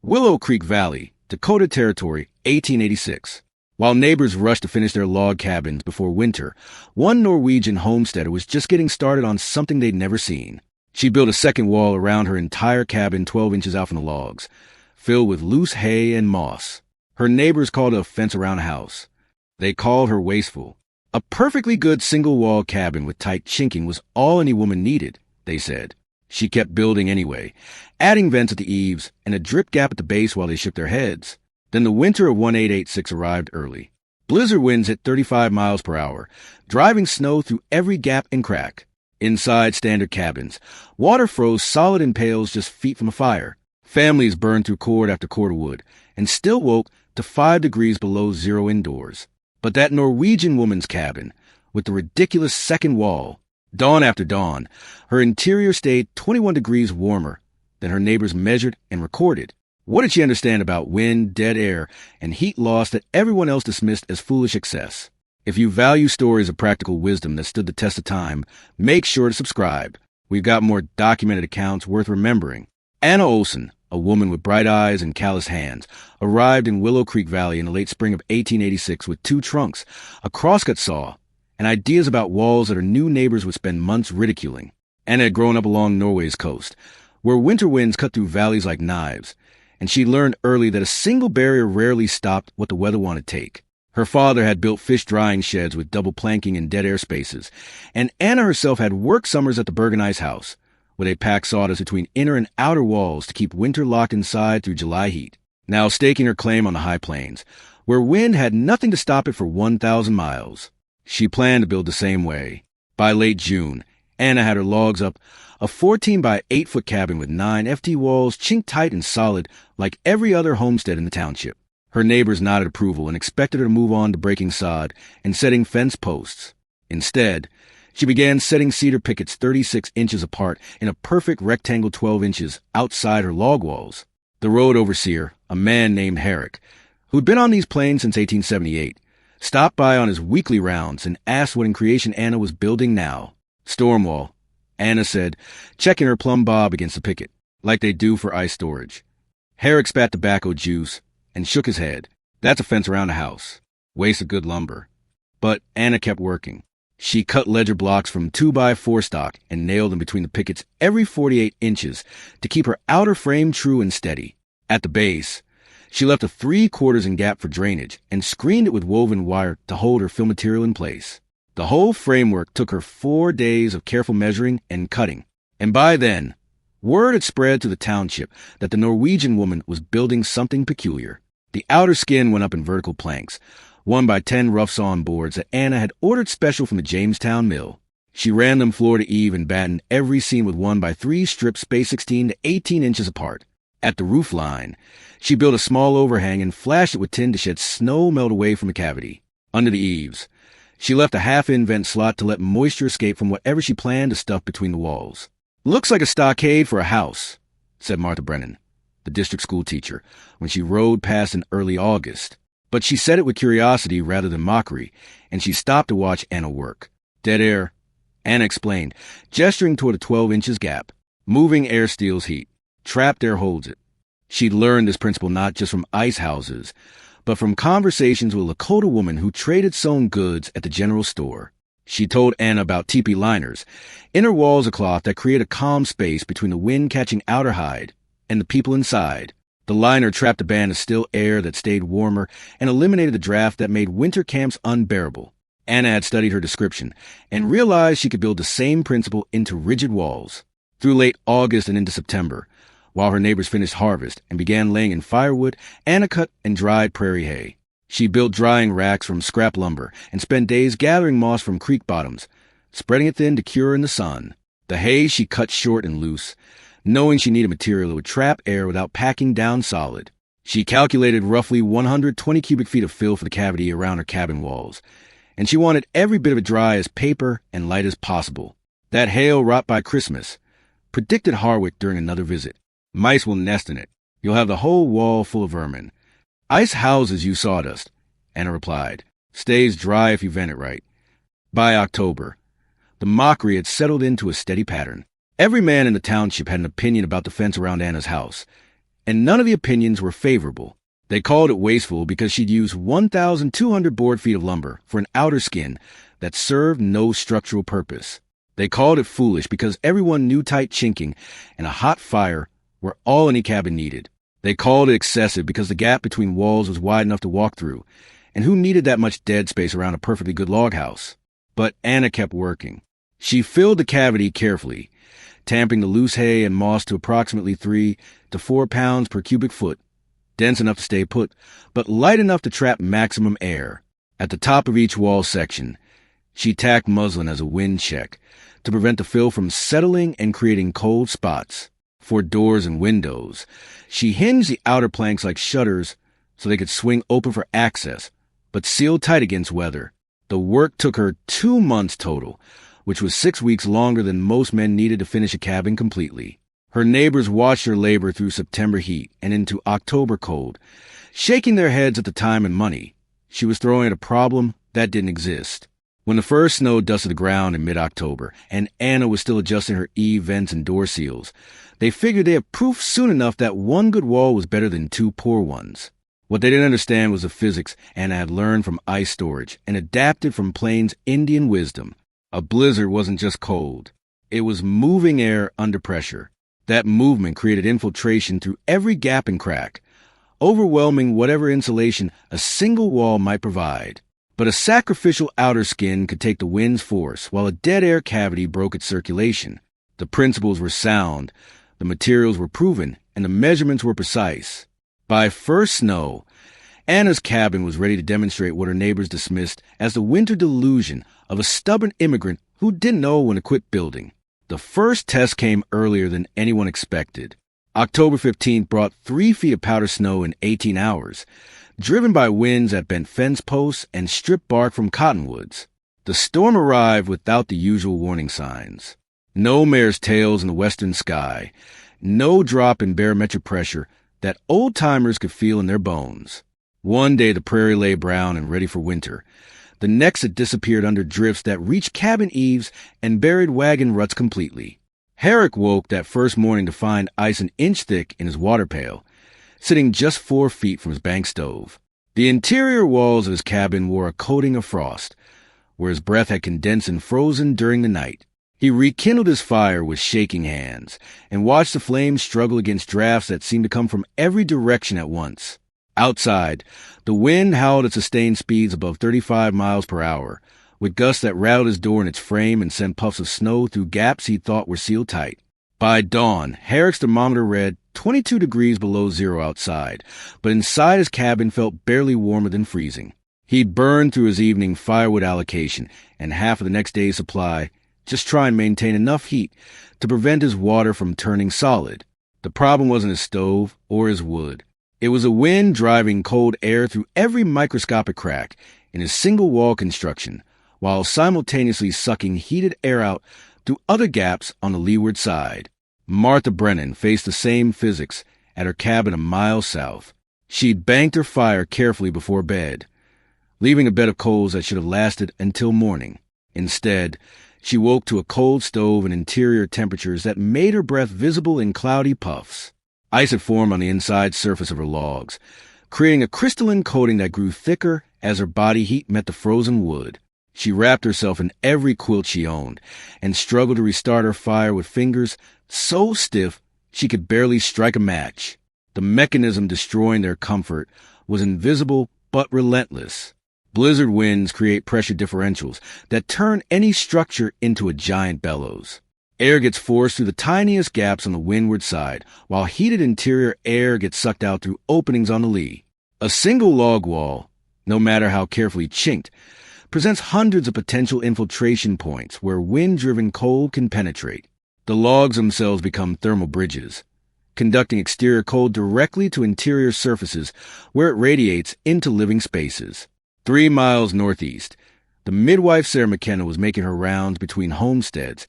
Willow Creek Valley, Dakota Territory, 1886. While neighbors rushed to finish their log cabins before winter, one Norwegian homesteader was just getting started on something they'd never seen. She built a second wall around her entire cabin 12 inches out from the logs, filled with loose hay and moss. Her neighbors called it a fence around a house. They called her Wasteful. A perfectly good single-wall cabin with tight chinking was all any woman needed, they said. She kept building anyway, adding vents at the eaves and a drip gap at the base while they shook their heads. Then the winter of 1886 arrived early. Blizzard winds hit 35 miles per hour, driving snow through every gap and crack. Inside standard cabins, water froze solid in pails just feet from a fire. Families burned through cord after cord of wood, and still woke to 5 degrees below zero indoors. But that Norwegian woman's cabin, with the ridiculous second wall, dawn after dawn, her interior stayed 21 degrees warmer than her neighbors measured and recorded. What did she understand about wind, dead air, and heat loss that everyone else dismissed as foolish excess? If you value stories of practical wisdom that stood the test of time, make sure to subscribe. We've got more documented accounts worth remembering. Anna Olsen, a woman with bright eyes and calloused hands, arrived in Willow Creek Valley in the late spring of 1886 with 2 trunks, a crosscut saw, and ideas about walls that her new neighbors would spend months ridiculing. Anna had grown up along Norway's coast, where winter winds cut through valleys like knives, and she learned early that a single barrier rarely stopped what the weather wanted to take. Her father had built fish drying sheds with double planking and dead air spaces, and Anna herself had worked summers at the Bergen Ice House, where they packed sawdust between inner and outer walls to keep winter locked inside through July heat. Now staking her claim on the high plains, where wind had nothing to stop it for 1,000 miles. She planned to build the same way. By late June, Anna had her logs up, a 14 by 8 foot cabin with 9 FT walls, chinked tight and solid like every other homestead in the township. Her neighbors nodded approval and expected her to move on to breaking sod and setting fence posts. Instead, she began setting cedar pickets 36 inches apart in a perfect rectangle 12 inches outside her log walls. The road overseer, a man named Herrick, who'd been on these plains since 1878, stopped by on his weekly rounds and asked what in creation Anna was building now. Stormwall, Anna said, checking her plumb bob against the picket, like they do for ice storage. Herrick spat tobacco juice and shook his head. That's a fence around a house. Waste of good lumber. But Anna kept working. She cut ledger blocks from 2x4 stock and nailed them between the pickets every 48 inches to keep her outer frame true and steady. At the base, she left a 3/4 in gap for drainage and screened it with woven wire to hold her fill material in place. The whole framework took her 4 days of careful measuring and cutting. And by then, word had spread to the township that the Norwegian woman was building something peculiar. The outer skin went up in vertical planks, 1x10 rough-sawn boards that Anna had ordered special from the Jamestown mill. She ran them floor to eave and battened every seam with 1x3 strips spaced 16 to 18 inches apart. At the roof line, she built a small overhang and flashed it with tin to shed snow melt away from the cavity. Under the eaves, she left a half-in vent slot to let moisture escape from whatever she planned to stuff between the walls. "Looks like a stockade for a house," said Martha Brennan, the district school teacher, when she rode past in early August. But she said it with curiosity rather than mockery, and she stopped to watch Anna work. "Dead air," Anna explained, gesturing toward a 12 inches gap. "Moving air steals heat. Trapped air holds it." She'd learned this principle not just from ice houses, but from conversations with a Lakota woman who traded sewn goods at the general store. She told Anna about teepee liners, inner walls of cloth that create a calm space between the wind-catching outer hide and the people inside. The liner trapped a band of still air that stayed warmer and eliminated the draft that made winter camps unbearable. Anna had studied her description and realized she could build the same principle into rigid walls. Through late August and into September, while her neighbors finished harvest and began laying in firewood, Anna cut and dried prairie hay. She built drying racks from scrap lumber and spent days gathering moss from creek bottoms, spreading it thin to cure in the sun. The hay she cut short and loose, knowing she needed material that would trap air without packing down solid. She calculated roughly 120 cubic feet of fill for the cavity around her cabin walls, and she wanted every bit of it dry as paper and light as possible. That hail wrought by Christmas, predicted Harwick during another visit. "Mice will nest in it. You'll have the whole wall full of vermin." "Ice houses you sawdust," Anna replied. "Stays dry if you vent it right." By October, the mockery had settled into a steady pattern. Every man in the township had an opinion about the fence around Anna's house, and none of the opinions were favorable. They called it wasteful because she'd used 1,200 board feet of lumber for an outer skin that served no structural purpose. They called it foolish because everyone knew tight chinking and a hot fire were all any cabin needed. They called it excessive because the gap between walls was wide enough to walk through, and who needed that much dead space around a perfectly good log house? But Anna kept working. She filled the cavity carefully, tamping the loose hay and moss to approximately 3 to 4 pounds per cubic foot, dense enough to stay put, but light enough to trap maximum air. At the top of each wall section, she tacked muslin as a wind check to prevent the fill from settling and creating cold spots. For doors and windows, she hinged the outer planks like shutters so they could swing open for access, but sealed tight against weather. The work took her 2 months total, which was 6 weeks longer than most men needed to finish a cabin completely. Her neighbors watched her labor through September heat and into October cold, shaking their heads at the time and money. She was throwing at a problem that didn't exist. When the first snow dusted the ground in mid-October, and Anna was still adjusting her eave vents and door seals, they figured they had proof soon enough that one good wall was better than 2 poor ones. What they didn't understand was the physics Anna had learned from ice storage and adapted from Plains Indian wisdom. A blizzard wasn't just cold. It was moving air under pressure. That movement created infiltration through every gap and crack, overwhelming whatever insulation a single wall might provide. But a sacrificial outer skin could take the wind's force, while a dead air cavity broke its circulation. The principles were sound, the materials were proven, and the measurements were precise. By first snow, Anna's cabin was ready to demonstrate what her neighbors dismissed as the winter delusion of a stubborn immigrant who didn't know when to quit building. The first test came earlier than anyone expected. October 15th brought 3 feet of powder snow in 18 hours, driven by winds that bent fence posts and stripped bark from cottonwoods. The storm arrived without the usual warning signs. No mare's tails in the western sky, no drop in barometric pressure that old-timers could feel in their bones. One day the prairie lay brown and ready for winter. The next it disappeared under drifts that reached cabin eaves and buried wagon ruts completely. Herrick woke that first morning to find ice an inch thick in his water pail, sitting just 4 feet from his bank stove. The interior walls of his cabin wore a coating of frost, where his breath had condensed and frozen during the night. He rekindled his fire with shaking hands and watched the flames struggle against drafts that seemed to come from every direction at once. Outside, the wind howled at sustained speeds above 35 miles per hour, with gusts that rattled his door in its frame and sent puffs of snow through gaps he thought were sealed tight. By dawn, Herrick's thermometer read 22 degrees below zero outside, but inside his cabin felt barely warmer than freezing. He'd burned through his evening firewood allocation and half of the next day's supply, just try and maintain enough heat to prevent his water from turning solid. The problem wasn't his stove or his wood. It was a wind driving cold air through every microscopic crack in his single-wall construction, while simultaneously sucking heated air out through other gaps on the leeward side. Martha Brennan faced the same physics at her cabin a mile south. She'd banked her fire carefully before bed, leaving a bed of coals that should have lasted until morning. Instead, she woke to a cold stove and interior temperatures that made her breath visible in cloudy puffs. Ice had formed on the inside surface of her logs, creating a crystalline coating that grew thicker as her body heat met the frozen wood. She wrapped herself in every quilt she owned and struggled to restart her fire with fingers so stiff she could barely strike a match. The mechanism destroying their comfort was invisible but relentless. Blizzard winds create pressure differentials that turn any structure into a giant bellows. Air gets forced through the tiniest gaps on the windward side, while heated interior air gets sucked out through openings on the lee. A single log wall, no matter how carefully chinked, presents hundreds of potential infiltration points where wind-driven cold can penetrate. The logs themselves become thermal bridges, conducting exterior cold directly to interior surfaces where it radiates into living spaces. 3 miles northeast, the midwife Sarah McKenna was making her rounds between homesteads,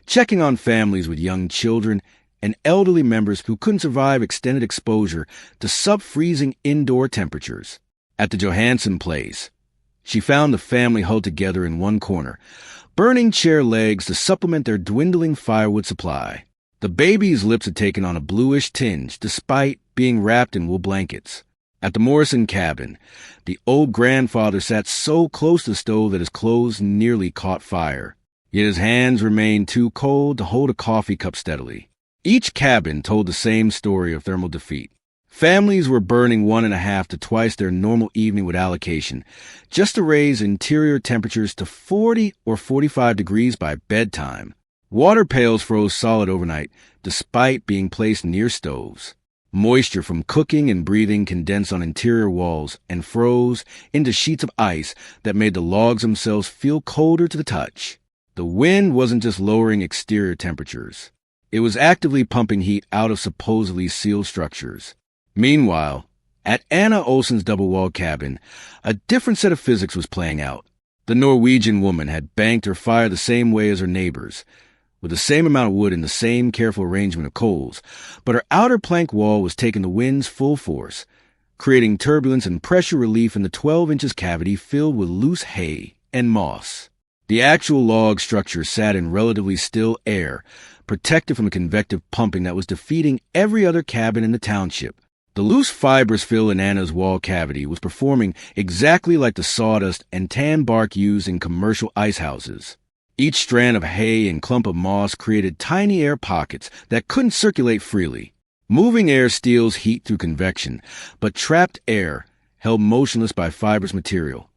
checking on families with young children and elderly members who couldn't survive extended exposure to sub-freezing indoor temperatures. At the Johansson place, she found the family huddled together in one corner, burning chair legs to supplement their dwindling firewood supply. The baby's lips had taken on a bluish tinge despite being wrapped in wool blankets. At the Morrison cabin, the old grandfather sat so close to the stove that his clothes nearly caught fire, yet his hands remained too cold to hold a coffee cup steadily. Each cabin told the same story of thermal defeat. Families were burning 1.5 to twice their normal evening wood allocation just to raise interior temperatures to 40 or 45 degrees by bedtime. Water pails froze solid overnight, despite being placed near stoves. Moisture from cooking and breathing condensed on interior walls and froze into sheets of ice that made the logs themselves feel colder to the touch. The wind wasn't just lowering exterior temperatures. It was actively pumping heat out of supposedly sealed structures. Meanwhile, at Anna Olsen's double-walled cabin, a different set of physics was playing out. The Norwegian woman had banked her fire the same way as her neighbors, with the same amount of wood and the same careful arrangement of coals, but her outer plank wall was taking the wind's full force, creating turbulence and pressure relief in the 12 inches cavity filled with loose hay and moss. The actual log structure sat in relatively still air, protected from the convective pumping that was defeating every other cabin in the township. The loose fibrous fill in Anna's wall cavity was performing exactly like the sawdust and tan bark used in commercial ice houses. Each strand of hay and clump of moss created tiny air pockets that couldn't circulate freely. Moving air steals heat through convection, but trapped air, held motionless by fibrous material,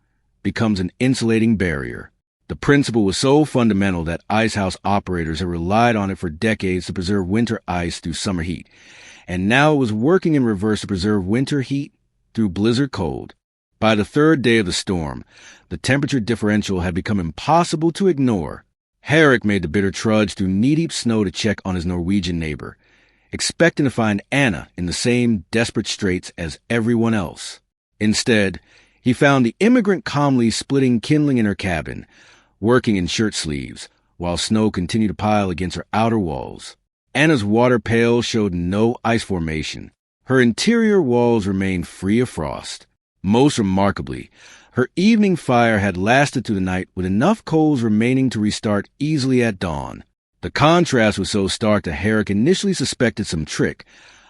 becomes an insulating barrier. The principle was so fundamental that ice house operators have relied on it for decades to preserve winter ice through summer heat, and now it was working in reverse to preserve winter heat through blizzard cold. By the third day of the storm, the temperature differential had become impossible to ignore. Herrick made the bitter trudge through knee-deep snow to check on his Norwegian neighbor, expecting to find Anna in the same desperate straits as everyone else. Instead, he found the immigrant calmly splitting kindling in her cabin, working in shirt sleeves, while snow continued to pile against her outer walls. Anna's water pail showed no ice formation. Her interior walls remained free of frost. Most remarkably, her evening fire had lasted through the night with enough coals remaining to restart easily at dawn. The contrast was so stark that Herrick initially suspected some trick,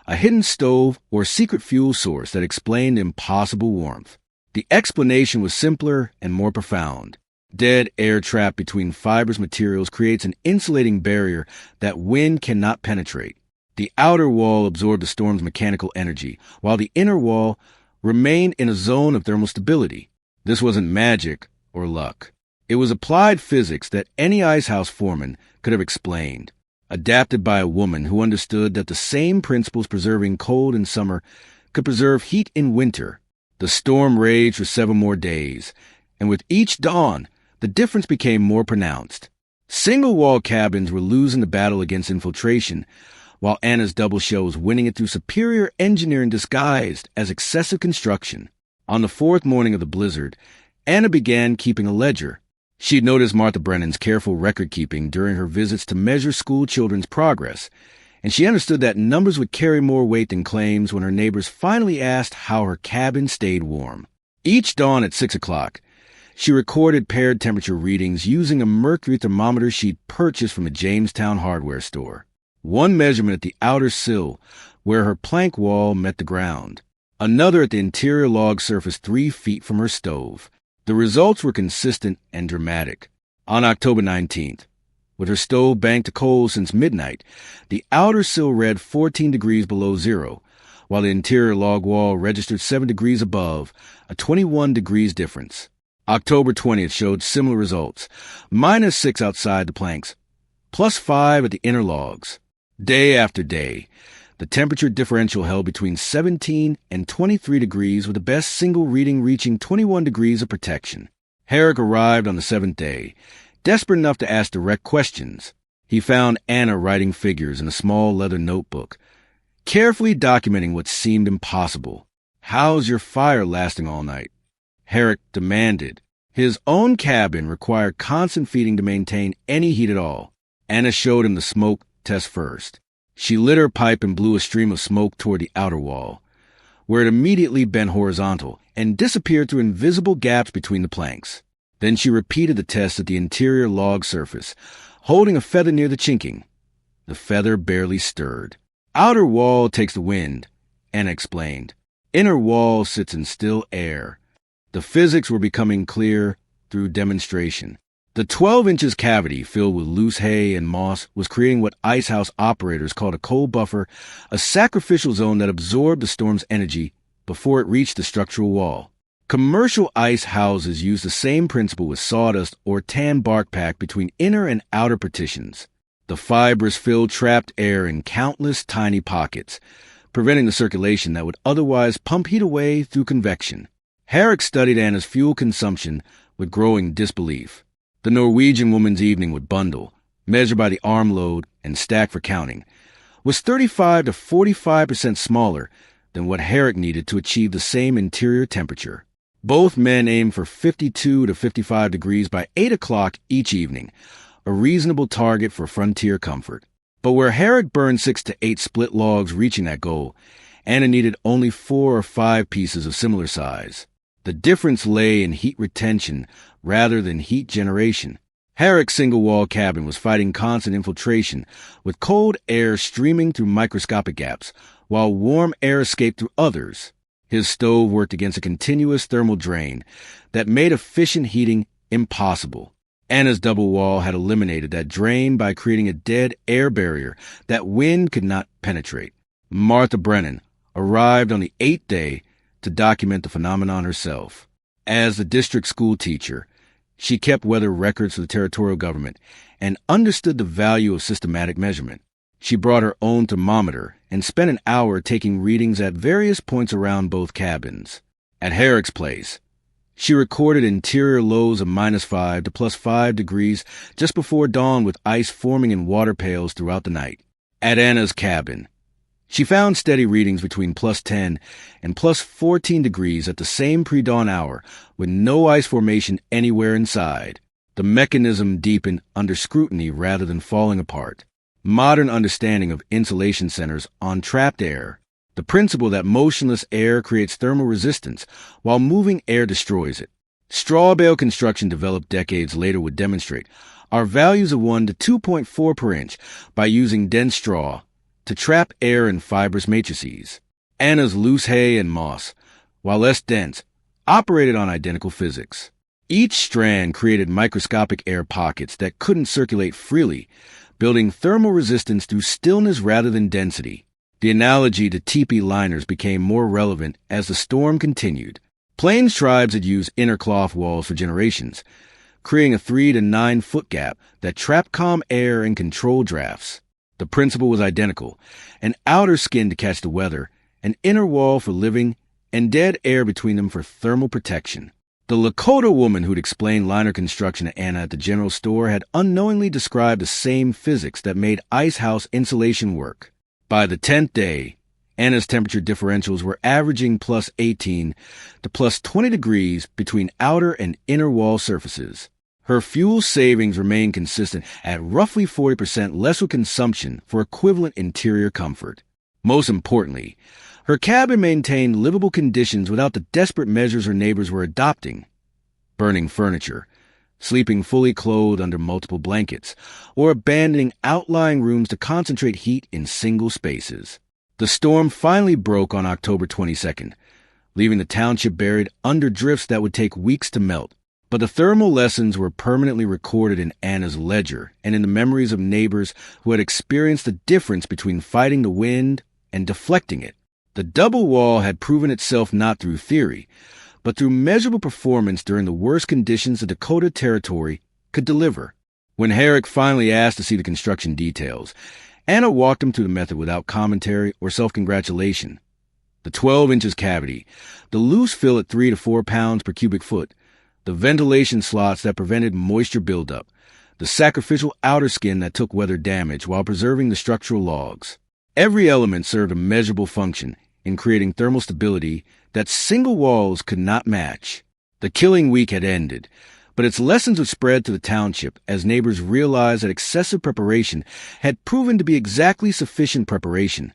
a hidden stove or secret fuel source that explained the impossible warmth. The explanation was simpler and more profound. Dead air trapped between fibrous materials creates an insulating barrier that wind cannot penetrate. The outer wall absorbed the storm's mechanical energy, while the inner wall remained in a zone of thermal stability. This wasn't magic or luck. It was applied physics that any icehouse foreman could have explained, adapted by a woman who understood that the same principles preserving cold in summer could preserve heat in winter. The storm raged for 7 more days, and with each dawn, the difference became more pronounced. Single-wall cabins were losing the battle against infiltration, while Anna's double shell was winning it through superior engineering disguised as excessive construction. On the 4th morning of the blizzard, Anna began keeping a ledger. She'd noticed Martha Brennan's careful record-keeping during her visits to measure school children's progress, and she understood that numbers would carry more weight than claims when her neighbors finally asked how her cabin stayed warm. Each dawn at 6 o'clock, she recorded paired temperature readings using a mercury thermometer she'd purchased from a Jamestown hardware store. One measurement at the outer sill, where her plank wall met the ground. Another at the interior log surface 3 feet from her stove. The results were consistent and dramatic. On October 19th, with her stove banked to coal since midnight, the outer sill read 14 degrees below zero, while the interior log wall registered 7 degrees above, a 21 degrees difference. October 20th showed similar results, -6 outside the planks, +5 at the inner logs. Day after day, the temperature differential held between 17 and 23 degrees, with the best single reading reaching 21 degrees of protection. Herrick arrived on the 7th day, desperate enough to ask direct questions. He found Anna writing figures in a small leather notebook, carefully documenting what seemed impossible. "How's your fire lasting all night?" Herrick demanded. His own cabin required constant feeding to maintain any heat at all. Anna showed him the smoke test first. She lit her pipe and blew a stream of smoke toward the outer wall, where it immediately bent horizontal and disappeared through invisible gaps between the planks. Then she repeated the test at the interior log surface, holding a feather near the chinking. The feather barely stirred. Outer wall takes the wind, Anna explained. Inner wall sits in still air. The physics were becoming clear through demonstration. The 12 inches cavity filled with loose hay and moss was creating what icehouse operators called a cold buffer, a sacrificial zone that absorbed the storm's energy before it reached the structural wall. Commercial ice houses use the same principle with sawdust or tan bark pack between inner and outer partitions. The fibers filled trapped air in countless tiny pockets, preventing the circulation that would otherwise pump heat away through convection. Herrick studied Anna's fuel consumption with growing disbelief. The Norwegian woman's evening would bundle, measured by the armload and stack for counting, was 35 to 45% smaller than what Herrick needed to achieve the same interior temperature. Both men aimed for 52 to 55 degrees by 8 o'clock each evening, a reasonable target for frontier comfort. But where Herrick burned 6 to 8 split logs reaching that goal, Anna needed only 4 or 5 pieces of similar size. The difference lay in heat retention rather than heat generation. Herrick's single-wall cabin was fighting constant infiltration, with cold air streaming through microscopic gaps, while warm air escaped through others. His stove worked against a continuous thermal drain that made efficient heating impossible. Anna's double wall had eliminated that drain by creating a dead air barrier that wind could not penetrate. Martha Brennan arrived on the 8th day to document the phenomenon herself. As the district school teacher, she kept weather records for the territorial government and understood the value of systematic measurement. She brought her own thermometer and spent an hour taking readings at various points around both cabins. At Herrick's place, she recorded interior lows of -5 to +5 degrees just before dawn, with ice forming in water pails throughout the night. At Anna's cabin, she found steady readings between +10 and +14 degrees at the same pre-dawn hour, with no ice formation anywhere inside. The mechanism deepened under scrutiny rather than falling apart. Modern understanding of insulation centers on trapped air, the principle that motionless air creates thermal resistance while moving air destroys it. Straw bale construction developed decades later would demonstrate our values of 1 to 2.4 per inch by using dense straw to trap air in fibrous matrices. Anna's loose hay and moss, while less dense, operated on identical physics. Each strand created microscopic air pockets that couldn't circulate freely, building thermal resistance through stillness rather than density. The analogy to teepee liners became more relevant as the storm continued. Plains tribes had used inner cloth walls for generations, creating a 3 to 9 foot gap that trapped calm air and controlled drafts. The principle was identical: an outer skin to catch the weather, an inner wall for living, and dead air between them for thermal protection. The Lakota woman who'd explained liner construction to Anna at the general store had unknowingly described the same physics that made icehouse insulation work. By the 10th day, Anna's temperature differentials were averaging +18 to +20 degrees between outer and inner wall surfaces. Her fuel savings remained consistent at roughly 40% less consumption for equivalent interior comfort. Most importantly, her cabin maintained livable conditions without the desperate measures her neighbors were adopting: burning furniture, sleeping fully clothed under multiple blankets, or abandoning outlying rooms to concentrate heat in single spaces. The storm finally broke on October 22nd, leaving the township buried under drifts that would take weeks to melt. But the thermal lessons were permanently recorded in Anna's ledger and in the memories of neighbors who had experienced the difference between fighting the wind and deflecting it. The double wall had proven itself not through theory, but through measurable performance during the worst conditions the Dakota Territory could deliver. When Herrick finally asked to see the construction details, Anna walked him through the method without commentary or self-congratulation. The 12 inches cavity, the loose fill at 3 to 4 pounds per cubic foot, the ventilation slots that prevented moisture buildup, the sacrificial outer skin that took weather damage while preserving the structural logs. Every element served a measurable function in creating thermal stability that single walls could not match. The killing week had ended, but its lessons would spread to the township as neighbors realized that excessive preparation had proven to be exactly sufficient preparation,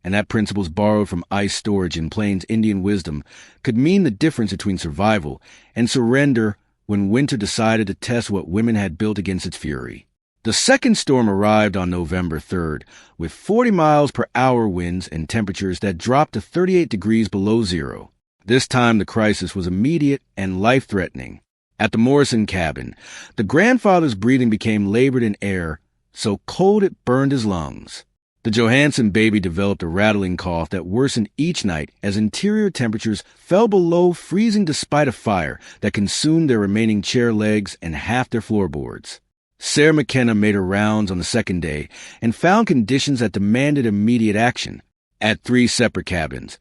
and that principles borrowed from ice storage in Plains Indian wisdom could mean the difference between survival and surrender when winter decided to test what women had built against its fury. The second storm arrived on November 3rd, with 40 miles per hour winds and temperatures that dropped to 38 degrees below zero. This time the crisis was immediate and life-threatening. At the Morrison cabin, the grandfather's breathing became labored in air, so cold it burned his lungs. The Johansson baby developed a rattling cough that worsened each night as interior temperatures fell below freezing despite a fire that consumed their remaining chair legs and half their floorboards. Sarah McKenna made her rounds on the second day and found conditions that demanded immediate action. At 3 separate cabins,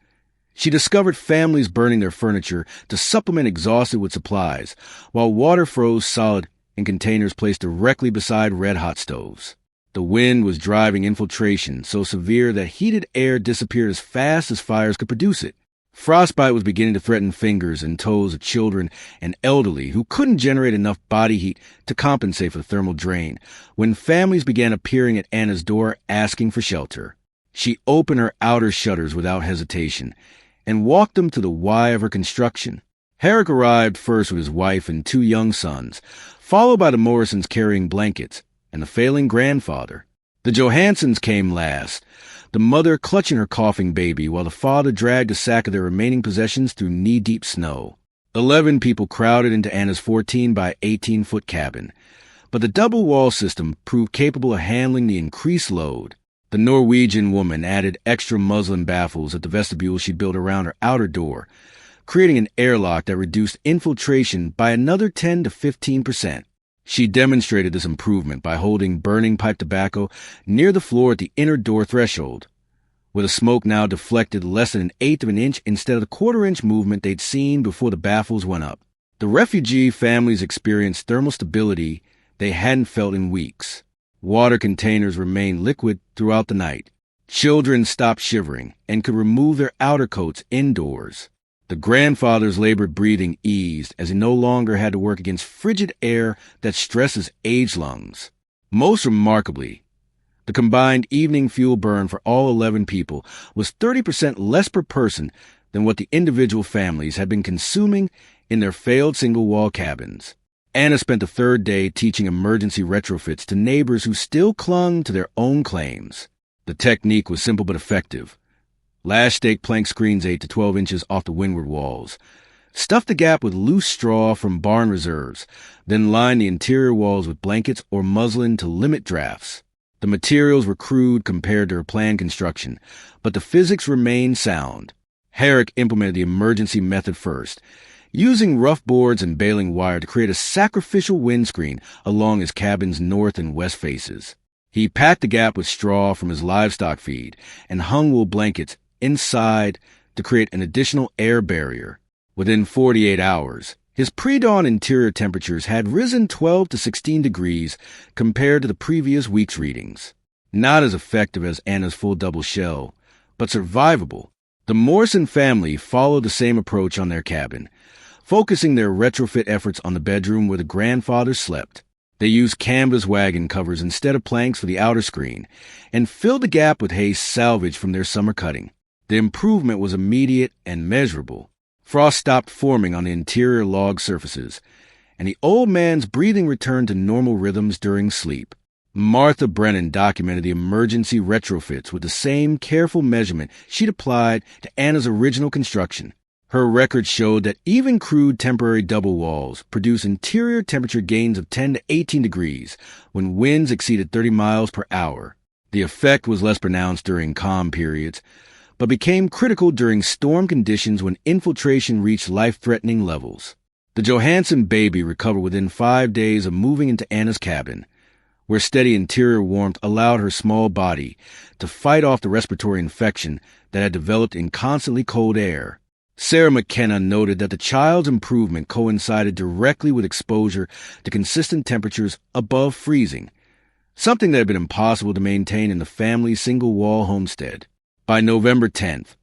she discovered families burning their furniture to supplement exhausted with supplies, while water froze solid in containers placed directly beside red-hot stoves. The wind was driving infiltration so severe that heated air disappeared as fast as fires could produce it. Frostbite was beginning to threaten fingers and toes of children and elderly who couldn't generate enough body heat to compensate for the thermal drain when families began appearing at Anna's door asking for shelter. She opened her outer shutters without hesitation and walked them to the why of her construction. Herrick arrived first with his wife and 2 young sons, followed by the Morrisons carrying blankets and the failing grandfather. The Johanssons came last, the mother clutching her coughing baby while the father dragged a sack of their remaining possessions through knee-deep snow. 11 people crowded into Anna's 14 by 18-foot cabin, but the double wall system proved capable of handling the increased load. The Norwegian woman added extra muslin baffles at the vestibule she built around her outer door, creating an airlock that reduced infiltration by another 10 to 15%. She demonstrated this improvement by holding burning pipe tobacco near the floor at the inner door threshold, where the smoke now deflected less than 1/8 of an inch instead of the 1/4-inch movement they'd seen before the baffles went up. The refugee families experienced thermal stability they hadn't felt in weeks. Water containers remained liquid throughout the night. Children stopped shivering and could remove their outer coats indoors. The grandfather's labored breathing eased as he no longer had to work against frigid air that stresses aged lungs. Most remarkably, the combined evening fuel burn for all 11 people was 30% less per person than what the individual families had been consuming in their failed single-wall cabins. Anna spent the 3rd day teaching emergency retrofits to neighbors who still clung to their own claims. The technique was simple but effective. Lash stake plank screens 8 to 12 inches off the windward walls. Stuff the gap with loose straw from barn reserves, then line the interior walls with blankets or muslin to limit drafts. The materials were crude compared to her planned construction, but the physics remained sound. Herrick implemented the emergency method first, using rough boards and baling wire to create a sacrificial windscreen along his cabin's north and west faces. He packed the gap with straw from his livestock feed and hung wool blankets inside to create an additional air barrier. Within 48 hours, his pre-dawn interior temperatures had risen 12 to 16 degrees compared to the previous week's readings. Not as effective as Anna's full double shell, but survivable. The Morrison family followed the same approach on their cabin, focusing their retrofit efforts on the bedroom where the grandfather slept. They used canvas wagon covers instead of planks for the outer screen and filled the gap with hay salvaged from their summer cutting. The improvement was immediate and measurable. Frost stopped forming on the interior log surfaces, and the old man's breathing returned to normal rhythms during sleep. Martha Brennan documented the emergency retrofits with the same careful measurement she'd applied to Anna's original construction. Her record showed that even crude temporary double walls produce interior temperature gains of 10 to 18 degrees when winds exceeded 30 miles per hour. The effect was less pronounced during calm periods, but became critical during storm conditions when infiltration reached life-threatening levels. The Johansson baby recovered within 5 days of moving into Anna's cabin, where steady interior warmth allowed her small body to fight off the respiratory infection that had developed in constantly cold air. Sarah McKenna noted that the child's improvement coincided directly with exposure to consistent temperatures above freezing, something that had been impossible to maintain in the family's single-wall homestead. By November 10th,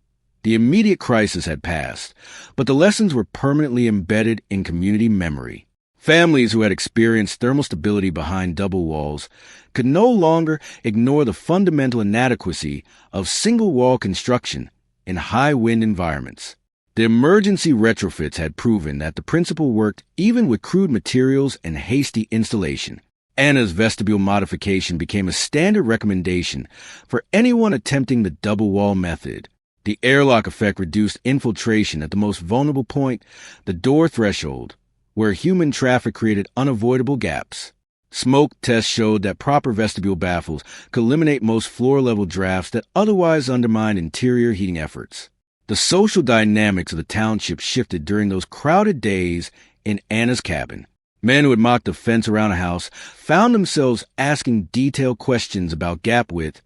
the immediate crisis had passed, but the lessons were permanently embedded in community memory. Families who had experienced thermal stability behind double walls could no longer ignore the fundamental inadequacy of single-wall construction in high-wind environments. The emergency retrofits had proven that the principle worked even with crude materials and hasty installation. Anna's vestibule modification became a standard recommendation for anyone attempting the double wall method. The airlock effect reduced infiltration at the most vulnerable point, the door threshold, where human traffic created unavoidable gaps. Smoke tests showed that proper vestibule baffles could eliminate most floor-level drafts that otherwise undermined interior heating efforts. The social dynamics of the township shifted during those crowded days in Anna's cabin. Men who had mocked the fence around a house found themselves asking detailed questions about gap width,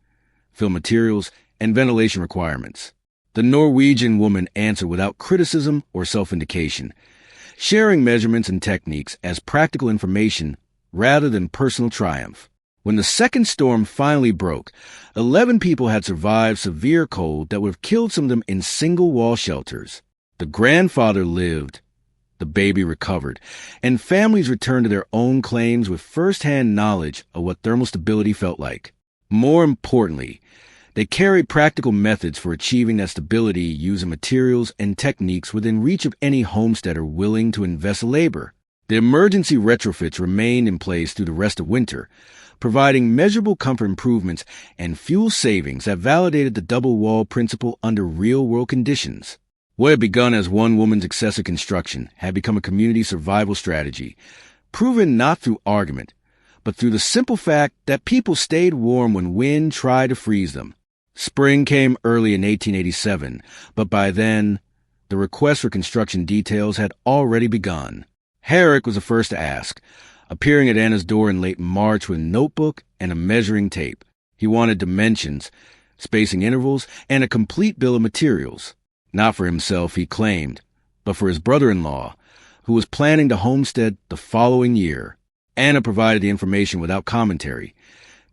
fill materials, and ventilation requirements. The Norwegian woman answered without criticism or self-indication, sharing measurements and techniques as practical information rather than personal triumph. When the second storm finally broke, 11 people had survived severe cold that would have killed some of them in single-wall shelters. The grandfather lived, the baby recovered, and families returned to their own claims with first-hand knowledge of what thermal stability felt like. More importantly, they carried practical methods for achieving that stability using materials and techniques within reach of any homesteader willing to invest labor. The emergency retrofits remained in place through the rest of winter, providing measurable comfort improvements and fuel savings that validated the double wall principle under real-world conditions. What had begun as one woman's excessive construction had become a community survival strategy, proven not through argument, but through the simple fact that people stayed warm when wind tried to freeze them. Spring came early in 1887, but by then, the request for construction details had already begun. Herrick was the first to ask, appearing at Anna's door in late March with a notebook and a measuring tape. He wanted dimensions, spacing intervals, and a complete bill of materials. Not for himself, he claimed, but for his brother-in-law, who was planning to homestead the following year. Anna provided the information without commentary.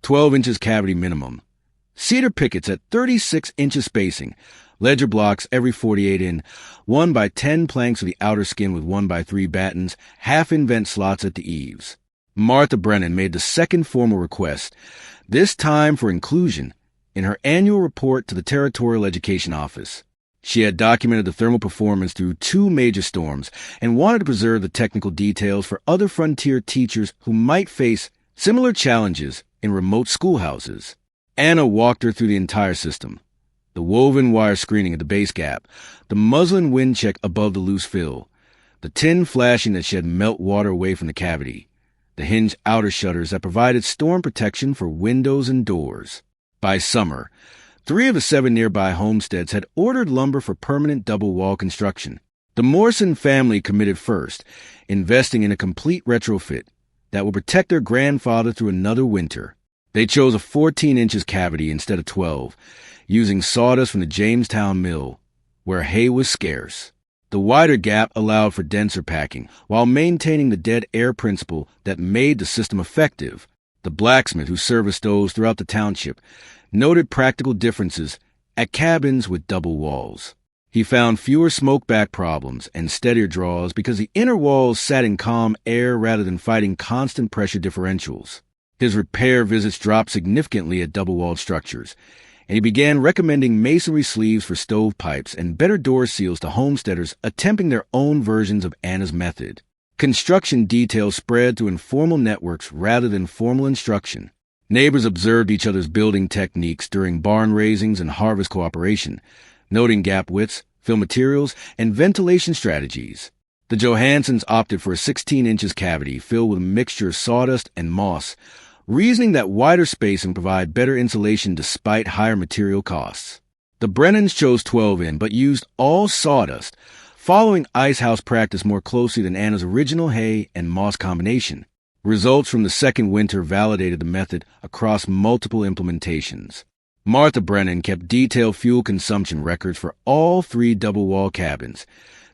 12 inches cavity minimum. Cedar pickets at 36 inches spacing. Ledger blocks every 48 in, 1 by 10 planks of the outer skin with 1 by 3 battens, half-in vent slots at the eaves. Martha Brennan made the second formal request, this time for inclusion, in her annual report to the Territorial Education Office. She had documented the thermal performance through 2 major storms and wanted to preserve the technical details for other frontier teachers who might face similar challenges in remote schoolhouses. Anna walked her through the entire system. The woven wire screening at the base gap, the muslin wind check above the loose fill, the tin flashing that shed melt water away from the cavity, the hinged outer shutters that provided storm protection for windows and doors. By summer, 3 of the 7 nearby homesteads had ordered lumber for permanent double-wall construction. The Morrison family committed first, investing in a complete retrofit that would protect their grandfather through another winter. They chose a 14 inches cavity instead of 12, using sawdust from the Jamestown mill, where hay was scarce. The wider gap allowed for denser packing, while maintaining the dead air principle that made the system effective. The blacksmith who serviced those throughout the township noted practical differences at cabins with double walls. He found fewer smoke-back problems and steadier draws because the inner walls sat in calm air rather than fighting constant pressure differentials. His repair visits dropped significantly at double-walled structures, and he began recommending masonry sleeves for stovepipes and better door seals to homesteaders attempting their own versions of Anna's method. Construction details spread through informal networks rather than formal instruction. Neighbors observed each other's building techniques during barn raisings and harvest cooperation, noting gap widths, fill materials, and ventilation strategies. The Johansons opted for a 16 inches cavity filled with a mixture of sawdust and moss, reasoning that wider spacing provided better insulation despite higher material costs. The Brennans chose 12 in, but used all sawdust, following ice house practice more closely than Anna's original hay and moss combination. Results from the second winter validated the method across multiple implementations. Martha Brennan kept detailed fuel consumption records for all 3 double-wall cabins,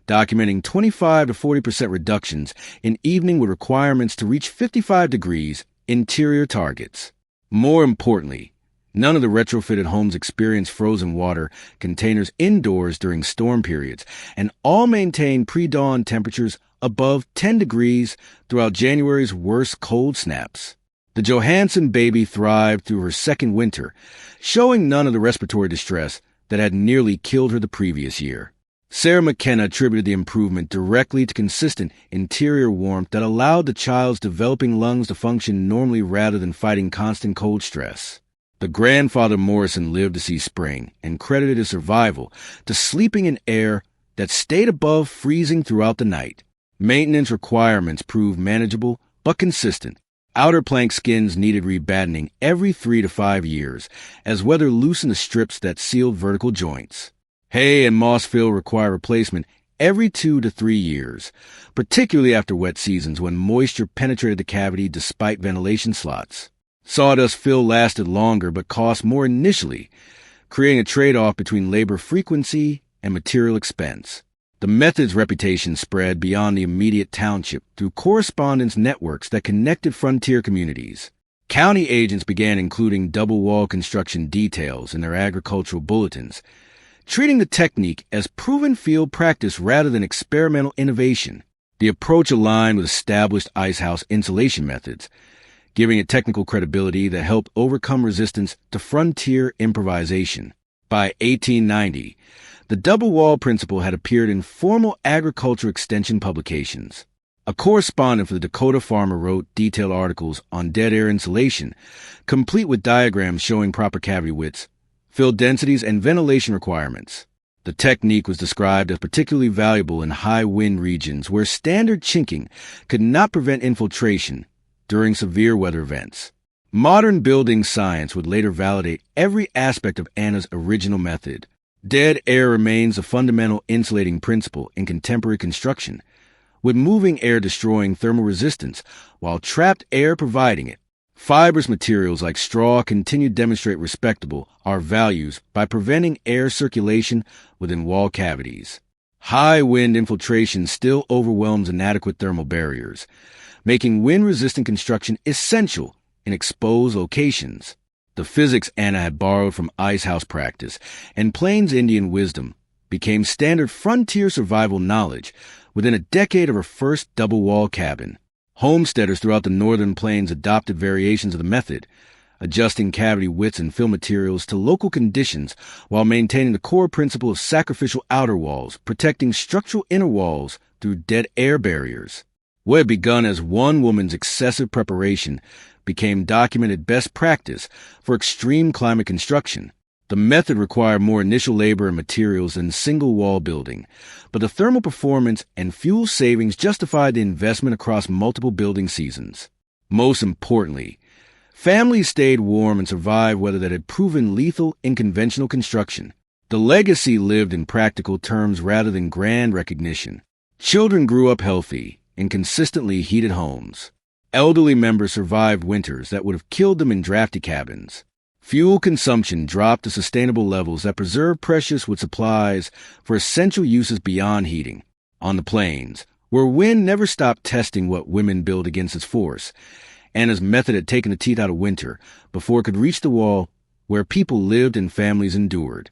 documenting 25 to 40% reductions in evening with requirements to reach 55 degrees interior targets. More importantly, none of the retrofitted homes experienced frozen water containers indoors during storm periods, and all maintained pre-dawn temperatures above 10 degrees throughout January's worst cold snaps. The Johansson baby thrived through her second winter, showing none of the respiratory distress that had nearly killed her the previous year. Sarah McKenna attributed the improvement directly to consistent interior warmth that allowed the child's developing lungs to function normally rather than fighting constant cold stress. The grandfather Morrison lived to see spring and credited his survival to sleeping in air that stayed above freezing throughout the night. Maintenance requirements proved manageable but consistent. Outer plank skins needed rebattening every 3 to 5 years as weather loosened the strips that sealed vertical joints. Hay and moss fill require replacement every 2 to 3 years, particularly after wet seasons when moisture penetrated the cavity despite ventilation slots. Sawdust fill lasted longer but cost more initially, creating a trade-off between labor frequency and material expense. The method's reputation spread beyond the immediate township through correspondence networks that connected frontier communities. County agents began including double-wall construction details in their agricultural bulletins, treating the technique as proven field practice rather than experimental innovation. The approach aligned with established icehouse insulation methods, giving it technical credibility that helped overcome resistance to frontier improvisation. By 1890, the double-wall principle had appeared in formal agriculture extension publications. A correspondent for the Dakota Farmer wrote detailed articles on dead air insulation, complete with diagrams showing proper cavity widths, fill densities, and ventilation requirements. The technique was described as particularly valuable in high wind regions where standard chinking could not prevent infiltration during severe weather events. Modern building science would later validate every aspect of Anna's original method. Dead air remains a fundamental insulating principle in contemporary construction, with moving air destroying thermal resistance while trapped air providing it. Fibrous materials like straw continue to demonstrate respectable our values by preventing air circulation within wall cavities. High wind infiltration still overwhelms inadequate thermal barriers, making wind-resistant construction essential in exposed locations. The physics Anna had borrowed from icehouse practice and Plains Indian wisdom became standard frontier survival knowledge within a decade of her first double-wall cabin. Homesteaders throughout the northern plains adopted variations of the method, adjusting cavity widths and fill materials to local conditions while maintaining the core principle of sacrificial outer walls, protecting structural inner walls through dead air barriers. What had begun as one woman's excessive preparation became documented best practice for extreme climate construction. The method required more initial labor and materials than single-wall building, but the thermal performance and fuel savings justified the investment across multiple building seasons. Most importantly, families stayed warm and survived weather that had proven lethal in conventional construction. The legacy lived in practical terms rather than grand recognition. Children grew up healthy in consistently heated homes. Elderly members survived winters that would have killed them in drafty cabins. Fuel consumption dropped to sustainable levels that preserved precious wood supplies for essential uses beyond heating. On the plains, where wind never stopped testing what women built against its force, Anna's method had taken the teeth out of winter before it could reach the wall where people lived and families endured.